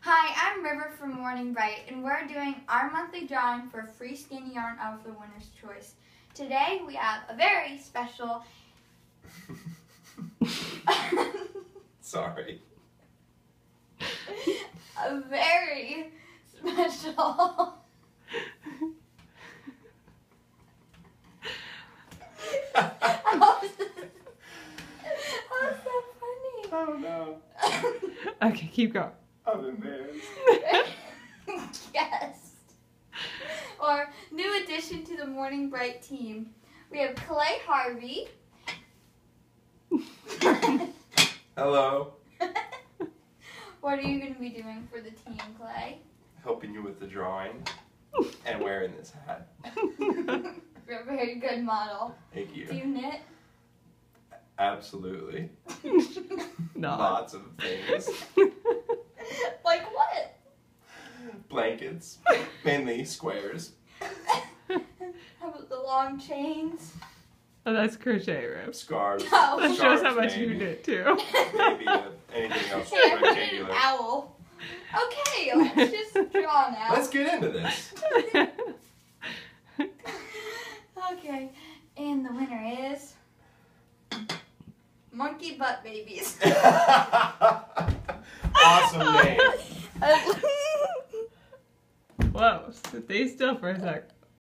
Hi, I'm River from Morning Bright, and we're doing our monthly drawing for Free Skein Yarn of the Winner's Choice. Today we have a very special... Sorry. A very special... How's that funny? Oh no. Okay, keep going. I'm embarrassed. Yes. Or new addition to the Morning Bright team. We have Clay Harvey. Hello. What are you going to be doing for the team, Clay? Helping you with the drawing and wearing this hat. You're a very good model. Thank you. Do you knit? Absolutely. No. Lots of things. Like what? Blankets. Mainly squares. How about the long chains? Oh, that's crochet, Rip. Scarves. Oh. That shows how Scarves, much you maybe. knit too. Maybe anything else Hey, I put in an rectangular. owl. Okay, let's just draw now. Let's get into this. Okay, and the winner is... Monkey Butt Babies. Awesome name. Whoa, stay still for a sec.